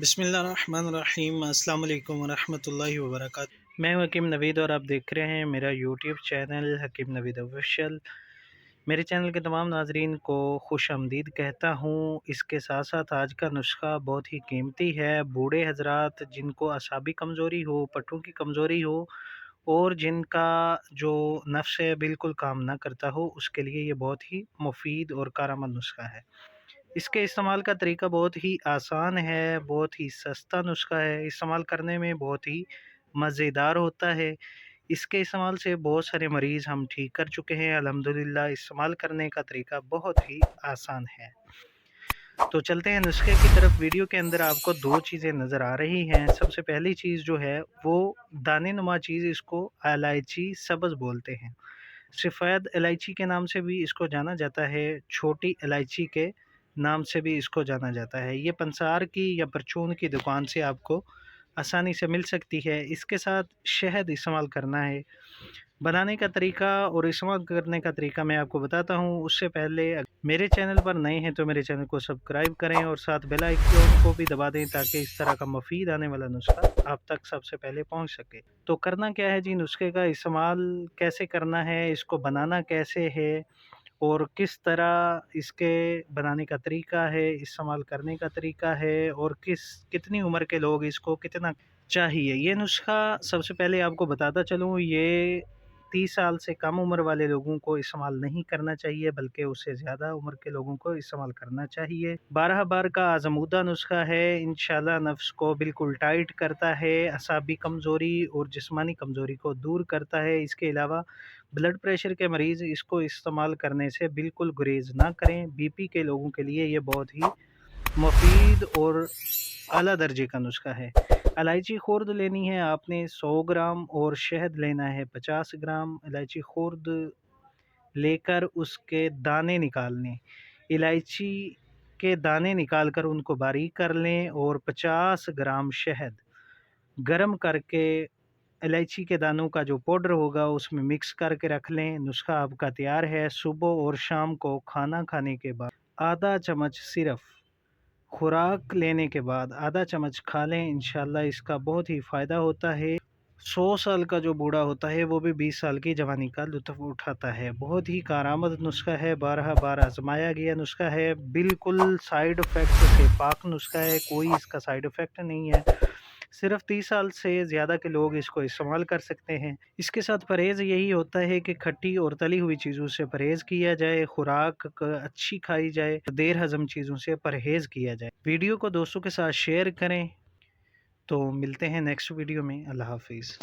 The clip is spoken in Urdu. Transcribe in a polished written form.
بسم اللہ الرحمن الرحیم۔ السلام علیکم ورحمۃ اللہ وبرکاتہ۔ میں ہوں حکیم نوید اور آپ دیکھ رہے ہیں میرا یوٹیوب چینل حکیم نوید آفیشیل۔ میرے چینل کے تمام ناظرین کو خوش آمدید کہتا ہوں۔ اس کے ساتھ ساتھ آج کا نسخہ بہت ہی قیمتی ہے۔ بوڑھے حضرات جن کو اعصابی کمزوری ہو، پٹھوں کی کمزوری ہو اور جن کا جو نفس ہے بالکل کام نہ کرتا ہو، اس کے لیے یہ بہت ہی مفید اور کارآمد نسخہ ہے۔ اس کے استعمال کا طریقہ بہت ہی آسان ہے، بہت ہی سستا نسخہ ہے، استعمال کرنے میں بہت ہی مزیدار ہوتا ہے۔ اس کے استعمال سے بہت سارے مریض ہم ٹھیک کر چکے ہیں الحمدللہ۔ استعمال کرنے کا طریقہ بہت ہی آسان ہے۔ تو چلتے ہیں نسخے کی طرف۔ ویڈیو کے اندر آپ کو دو چیزیں نظر آ رہی ہیں۔ سب سے پہلی چیز جو ہے وہ دانے نما چیز، اس کو الائچی سبز بولتے ہیں۔ سفید الائچی کے نام سے بھی اس کو جانا جاتا ہے، چھوٹی الائچی کے نام سے بھی اس کو جانا جاتا ہے۔ یہ پنسار کی یا پرچون کی دکان سے آپ کو آسانی سے مل سکتی ہے۔ اس کے ساتھ شہد استعمال کرنا ہے۔ بنانے کا طریقہ اور استعمال کرنے کا طریقہ میں آپ کو بتاتا ہوں۔ اس سے پہلے میرے چینل پر نئے ہیں تو میرے چینل کو سبسکرائب کریں اور ساتھ بیل آئیکن کو بھی دبا دیں تاکہ اس طرح کا مفید آنے والا نسخہ آپ تک سب سے پہلے پہنچ سکے۔ تو کرنا کیا ہے جی، نسخے کا استعمال کیسے کرنا ہے، اس کو بنانا کیسے ہے اور کس طرح اس کے بنانے کا طریقہ ہے، استعمال کرنے کا طریقہ ہے اور کتنی عمر کے لوگ اس کو کتنا چاہیے۔ یہ نسخہ سب سے پہلے آپ کو بتاتا چلوں، یہ 30 سال سے کم عمر والے لوگوں کو استعمال نہیں کرنا چاہیے بلکہ اس سے زیادہ عمر کے لوگوں کو استعمال کرنا چاہیے۔ 12 بار کا آزمودہ نسخہ ہے، انشاءاللہ نفس کو بالکل ٹائٹ کرتا ہے، اعصابی کمزوری اور جسمانی کمزوری کو دور کرتا ہے۔ اس کے علاوہ بلڈ پریشر کے مریض اس کو استعمال کرنے سے بالکل گریز نہ کریں۔ بی پی کے لوگوں کے لیے یہ بہت ہی مفید اور اعلیٰ درجے کا نسخہ ہے۔ الائچی خورد لینی ہے آپ نے 100 گرام اور شہد لینا ہے 50 گرام۔ الائچی خورد لے کر اس کے دانے نکالنے، الائچی کے دانے نکال کر ان کو باریک کر لیں اور 50 گرام شہد گرم کر کے الائچی کے دانوں کا جو پاؤڈر ہوگا اس میں مکس کر کے رکھ لیں۔ نسخہ آپ کا تیار ہے۔ صبح اور شام کو کھانا کھانے کے بعد آدھا چمچ، صرف خوراک لینے کے بعد آدھا چمچ کھا لیں، انشاءاللہ اس کا بہت ہی فائدہ ہوتا ہے۔ 100 سال کا جو بوڑھا ہوتا ہے وہ بھی 20 سال کی جوانی کا لطف اٹھاتا ہے۔ بہت ہی کارآمد نسخہ ہے، 12 بار آزمایا گیا نسخہ ہے، بالکل سائیڈ افیکٹ سے پاک نسخہ ہے، کوئی اس کا سائیڈ افیکٹ نہیں ہے۔ صرف 30 سال سے زیادہ کے لوگ اس کو استعمال کر سکتے ہیں۔ اس کے ساتھ پرہیز یہی ہوتا ہے کہ کھٹی اور تلی ہوئی چیزوں سے پرہیز کیا جائے، خوراک اچھی کھائی جائے، دیر ہضم چیزوں سے پرہیز کیا جائے۔ ویڈیو کو دوستوں کے ساتھ شیئر کریں۔ تو ملتے ہیں نیکسٹ ویڈیو میں۔ اللہ حافظ۔